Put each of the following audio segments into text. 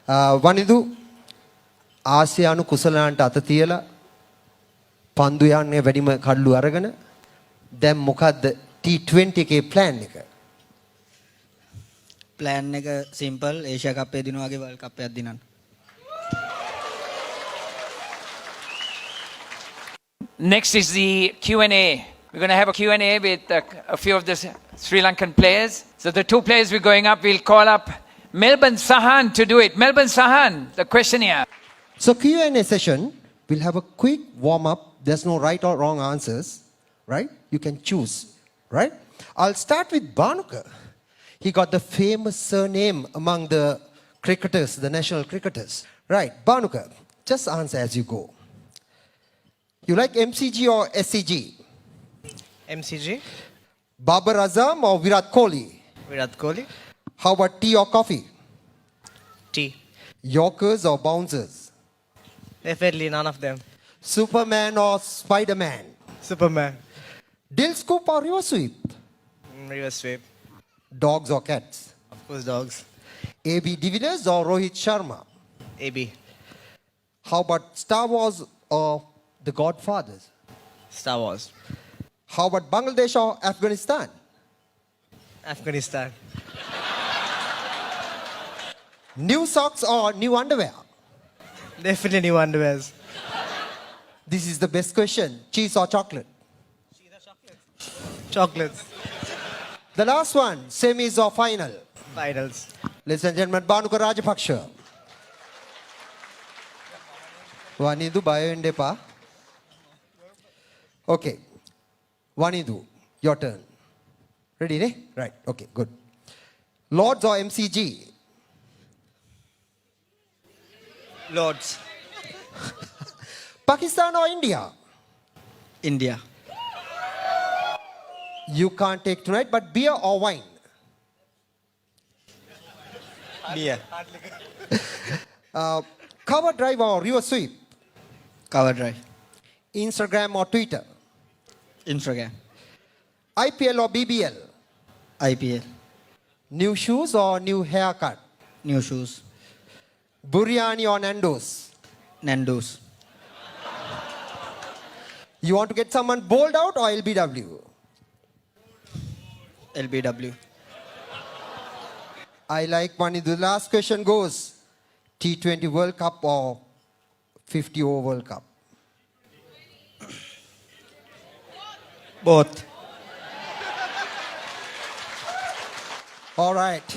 වනිදු ආසියානු කුසලයන්ට අත තියලා පන්දු යන්නේ වැඩිම කඩළු අරගෙන දැන් මොකද්ද T20 එකේ ප්ලෑන් එක? ප්ලෑන් එක සිම්පල් ඒෂියා කප් එක දිනුවාගේ වර්ල්ඩ් කප් එකක් දිනන්න. Next is the Q&A. We're going to have a Q&A with a few of the Sri Lankan players. So the two players we're going up, we'll call up Melbourne Sahan to do it. Melbourne Sahan, the questionnaire. So Q&A session, we'll have a quick warm-up. There's no right or wrong answers, right? You can choose, right? I'll start with Bhanuka. He got the famous surname among the cricketers, the national cricketers. Right, Bhanuka, just answer as you go. You like MCG or SCG? MCG. Babar Azam or Virat Kohli? Virat Kohli. How about tea or coffee? T. Yorkers or bouncers? Definitely none of them. Superman or Spider-Man? Superman. Dill scoop or river sweep? River sweep. Dogs or cats? Of course dogs. AB de Villiers or Rohit Sharma? AB. How about Star Wars or The Godfathers? Star Wars. How about Bangladesh or Afghanistan? Afghanistan. New socks or new underwear? Definitely new underwears. This is the best question. Cheese or chocolate? Chocolates. The last one, semis or final? Finals. Ladies and gentlemen, Bhanuka Rajapaksha. Vanidu bayo ende pa. Okay. Vanidu, your turn. Ready, ne? Right. Okay, good. Lords or MCG? Lords. Pakistan or India? India. You can't take tonight, but beer or wine? Beer. Cover drive or river sweep? Cover drive. Instagram or Twitter? Instagram. IPL or BBL? IPL. New shoes or new haircut? New shoes. Biryani or Nando's? Nando's. You want to get someone bowled out or LBW? LBW. I like money. The last question goes T20 World Cup or 50 over World Cup? Both. All right.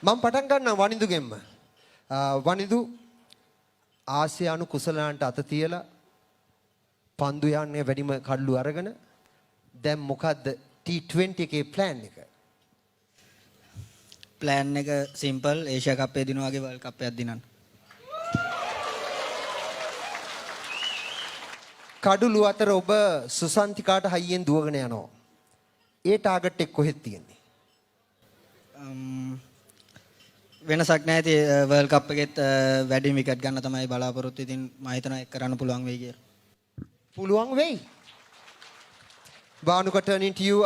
මම පටන් ගන්නම් වනිදුගෙන්ම. වනිදු ආසියානු කුසලයන්ට අත තියලා පන්දු යන්නේ වැඩිම කඩළු අරගෙන දැන් මොකද්ද T20 එකේ ප්ලෑන් එක? ප්ලෑන් එක සිම්පල් ඒෂියා කප් එක දිනුවාගේ වර්ල්ඩ් කප් එකක් දිනන්න. කඩළු අතර ඔබ සුසන්තිකාට හයියෙන් දුවගෙන යනවා. ඒ ටාගට් එක කොහෙද තියෙන්නේ? වෙනසක් නැහැ. ඉතින් වර්ල්ඩ් කප් එකෙත් වැඩිම විකට් ගන්න තමයි බලාපොරොත්තු. ඉතින් මම හිතනවා ඒක කරන්න පුළුවන් වෙයි කියලා. පුළුවන් වෙයි. Bhanuka, turning to you,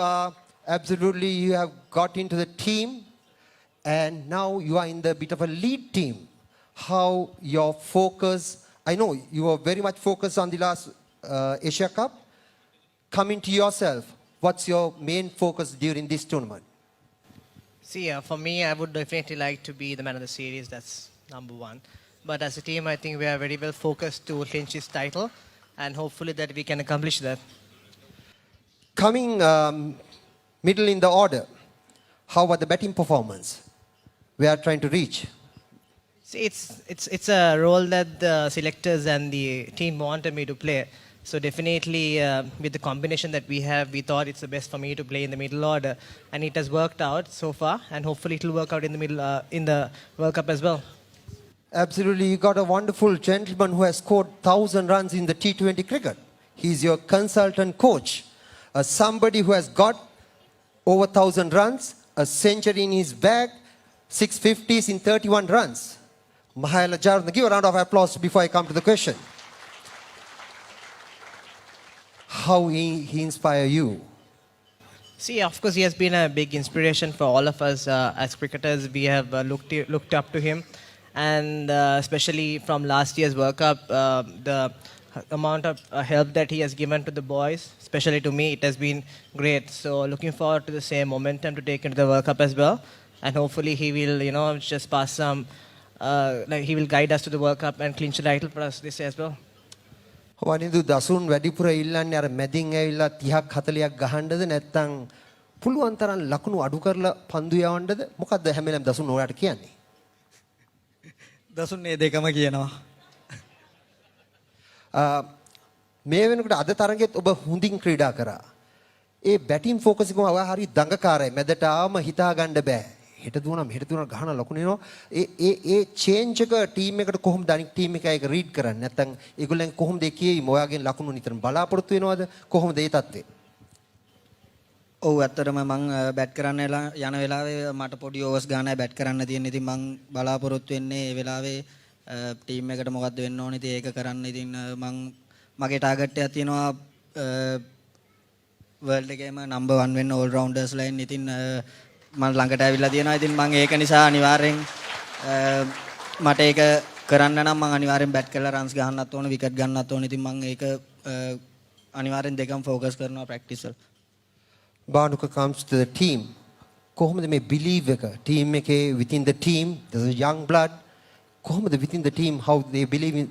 absolutely you have got into the team and now you are in the bit of a lead team. How your focus, I know you were very much focused on the last Asia Cup. Coming to yourself, what's your main focus during this tournament? See, for me, I would definitely like to be the man of the series. That's number one. But as a team, I think we are very well focused to clinch this title, and hopefully that we can accomplish that. Coming middle in the order, how about the batting performance? We are trying to reach. See, it's a role that the selectors and the team wanted me to play. So definitely, with the combination that we have, we thought it's the best for me to play in the middle order, and it has worked out so far. And hopefully, it will work out in the middle in the World Cup as well. Absolutely, you got a wonderful gentleman who has scored 1,000 runs in the T20 cricket. He's your consultant coach. Somebody who has got over 1,000 runs, a century in his bag, 650s in 31 runs. Mahayala Jarna, give a round of applause before I come to the question. How he inspire you? See, of course, he has been a big inspiration for all of us as cricketers. We have looked up to him, and especially from last year's World Cup, the amount of help that he has given to the boys, especially to me, it has been great. So, looking forward to the same momentum to take into the World Cup as well, and hopefully, he will, just pass some. He will guide us to the World Cup and clinch the title for us this year as well. Wanindu දසුන් වැඩිපුර ඉල්ලන්නේ අර මැදින් ඇවිල්ලා 30ක් 40ක් ගහන්නද නැත්නම් පුළුවන් තරම් ලකුණු අඩු කරලා පන්දු යවන්නද මොකද්ද හැම වෙලේම දසුන් ඔයාලට කියන්නේ? දසුන් මේ දෙකම කියනවා. මේ වෙනකොට අද තරගෙත් ඔබ හොඳින් ක්‍රීඩා කරා. ඒ බැටින් ෆෝකස් එකම ඔයා හරි දඟකාරයි. මැදට ආවම හිතා ගන්න බෑ. හෙට දුවනවා මෙහෙට දුවනවා ගහන ලකුණු එනවා. ඒ චේන්ජ් එක ටීම් එකට කොහොමද අනිත් ටීම් එකයි ඒක රීඩ් කරන්නේ? නැත්නම් ඒගොල්ලන් කොහොමද ඒ කියෙයි ඔයාගෙන් ලකුණු නිතරම බලාපොරොත්තු වෙනවද? කොහොමද ඒ තත්ත්වය? ඔව් ඇත්තටම මං බැට් කරන්න යන වෙලාවේ මට පොඩි ඕවර්ස් ගානයි බැට් කරන්න තියෙන්නේ. ඉතින් මං බලාපොරොත්තු වෙන්නේ ඒ වෙලාවේ ටීම් එකට මොකද්ද වෙන්න ඕනේ ඉතින් ඒක කරන්න. ඉතින් මගේ ටාගට් එකක් තියෙනවා වර්ල්ඩ් එකේම නම්බර් 1 වෙන්න ඕල් රවුන්ඩර්ස් ලයින්. ඉතින් මම ළඟට ඇවිල්ලා තියෙනවා. ඉතින් මම ඒක නිසා අනිවාර්යෙන් මට ඒක කරන්න නම් මම අනිවාර්යෙන් බැට් කරලා රන්ස් ගහන්නත් ඕන, විකට් ගන්නත් ඕන. ඉතින් මම ඒක අනිවාර්යෙන් දෙකම ફોකස් කරනවා ප්‍රැක්ටිස් වල. Banuka comes to the team. කොහොමද මේ believe එක team එකේ within the team there's a young blood කොහොමද within the team how they believe in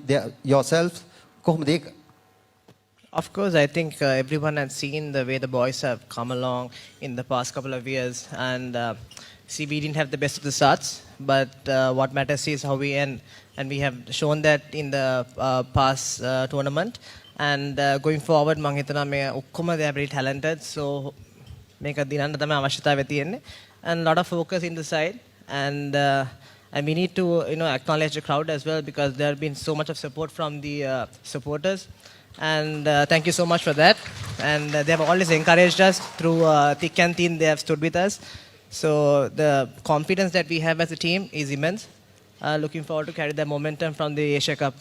yourselves කොහොමද ඒක? Of course, I think everyone has seen the way the boys have come along in the past couple of years. And see, we didn't have the best of the starts, but what matters is how we end. And we have shown that in the past tournament. And going forward, මං හිතනවා මේ ඔක්කොම they are very talented. So මේක දිනන්න තමයි අවශ්‍යතාවය තියෙන්නේ. And a lot of focus in the side. And we need to acknowledge the crowd as well because there has been so much of support from the supporters. And thank you so much for that. And they have always encouraged us through thick and thin. They have stood with us. So the confidence that we have as a team is immense. Looking forward to carry the momentum from the Asia Cup.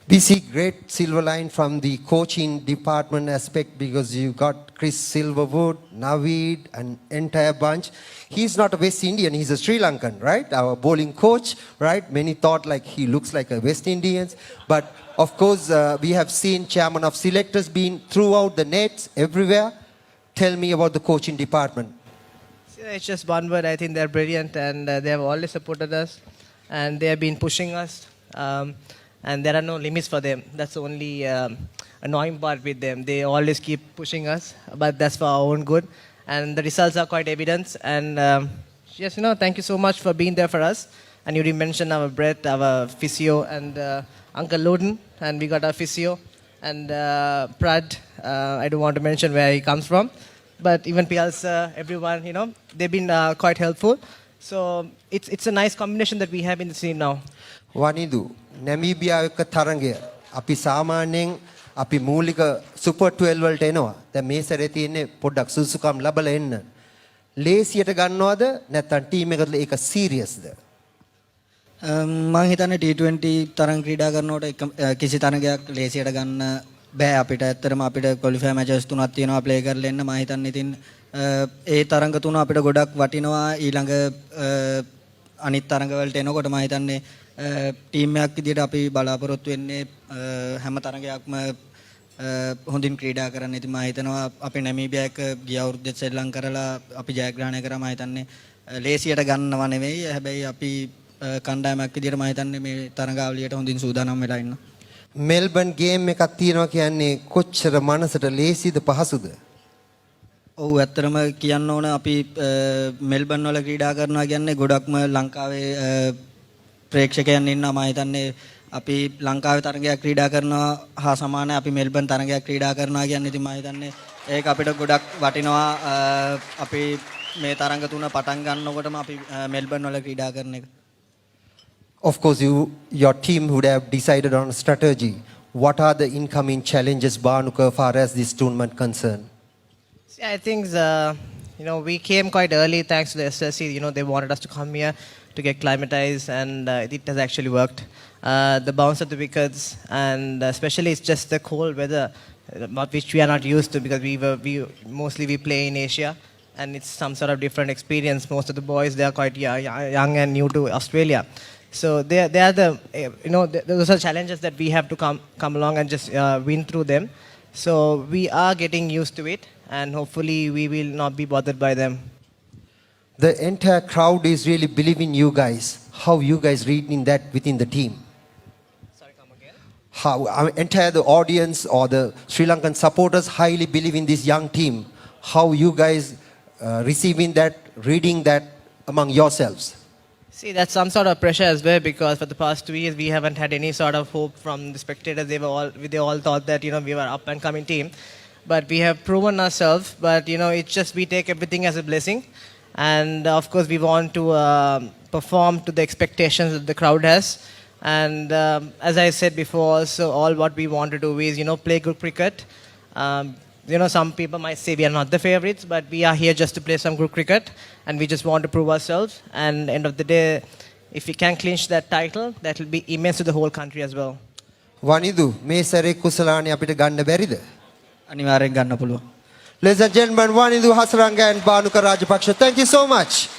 We see great silver line from the coaching department aspect because you got Chris Silverwood, Naveed, an entire bunch. He's not a West Indian, he's a Sri Lankan, right? Our bowling coach, right? Many thought like he looks like a West Indian. But of course, we have seen chairman of selectors being throughout the nets everywhere. Tell me about the coaching department. It's just one word. I think they're brilliant and they have always supported us. And they have been pushing us. And there are no limits for them. That's the only annoying part with them. They always keep pushing us, but that's for our own good. And the results are quite evident. And yes, thank you so much for being there for us. And you did mention our Brett, our physio, and Uncle Loden. And we got our physio. And Prad, I don't want to mention where he comes from. But even Pialsa, everyone, they've been quite helpful. So it's a nice combination that we have in the scene now. Wanindu නැමීබියා එක්ක තරඟය අපි සාමාන්‍යයෙන් අපි මූලික super 12 වලට එනවා. දැන් මේ සැරේ තියෙන්නේ පොඩ්ඩක් සුසුකම් ලැබලා එන්න. ලේසියට ගන්නවද නැත්නම් ටීම් එකට ඒක සීරියස්ද? මම හිතන්නේ T20 තරඟ ක්‍රීඩා කරනකොට කිසි තරඟයක් ලේසියට ගන්න බෑ අපිට. ඇත්තටම අපිට ක්වොලිෆයි මැචස් තුනක් තියෙනවා ප්ලේ කරලා එන්න. මම හිතන්නේ ඉතින් ඒ තරඟ තුන අපිට ගොඩක් වටිනවා ඊළඟ අනිත් තරඟ වලට එනකොට. මම හිතන්නේ ටීම් එකක් විදිහට අපි බලාපොරොත්තු වෙන්නේ හැම තරඟයක්ම හොඳින් ක්‍රීඩා කරන්න. ඉතින් මම හිතනවා අපි නැමීබියා එක්ක ගිය අවුරුද්දේ ශ්‍රී ලංකාව කරලා අපි ජයග්‍රහණය කරා. මම හිතන්නේ ලේසියට ගන්නව නෙවෙයි. හැබැයි අපි කණ්ඩායමක් විදිහට මම හිතන්නේ මේ තරඟාවලියට හොඳින් සූදානම් වෙලා ඉන්නවා. මෙල්බන් ගේම් එකක් තියෙනවා කියන්නේ කොච්චර මනසට ලේසිද පහසුද? ඔව් ඇත්තටම කියන්න ඕන අපි මෙල්බන් වල ක්‍රීඩා කරනවා කියන්නේ ගොඩක්ම ලංකාවේ ප්‍රේක්ෂකයන් ඉන්නවා. මම හිතන්නේ අපි ලංකාවේ තරගයක් ක්‍රීඩා කරනවා හා සමානයි අපි මෙල්බන් තරගයක් ක්‍රීඩා කරනවා කියන්නේ. ඉතින් මම හිතන්නේ ඒක අපිට ගොඩක් වටිනවා. අපි මේ තරඟ තුන පටන් ගන්නකොටම අපි මෙල්බන් වල ක්‍රීඩා කරන එක. Of course, your team would have decided on a strategy. What are the incoming challenges, Banuka, far as this tournament concerned? See, I think we came quite early thanks to the SSC. They wanted us to come here to get climatized, and it has actually worked. The bounce of the wickets, and especially it's just the cold weather, which we are not used to because we mostly play in Asia, and it's some sort of different experience. Most of the boys, they are quite young and new to Australia. So they are the, those are challenges that we have to come along and just win through them. So we are getting used to it, and hopefully we will not be bothered by them. The entire crowd is really believing you guys. How you guys reading that within the team? Sorry, come again? How entire the audience or the Sri Lankan supporters highly believe in this young team. How you guys receiving that, reading that among yourselves? See, that's some sort of pressure as well, because for the past 2 years we haven't had any sort of hope from the spectators. They all thought that we were up and coming team, but we have proven ourselves. But it's just we take everything as a blessing, and of course we want to perform to the expectations that the crowd has. And as I said before, also all what we want to do is play good cricket. Some people might say we are not the favorites, but we are here just to play some good cricket, and we just want to prove ourselves. And end of the day, if we can clinch that title, that will be immense to the whole country as well. Wanidu, මේ සැරේ කුසලානේ අපිට ගන්න බැරිද? අනිවාර්යෙන් ගන්න පුළුවන්. Ladies and gentlemen, Wanidu Hasaranga and Bhanuka Rajapaksa, thank you so much.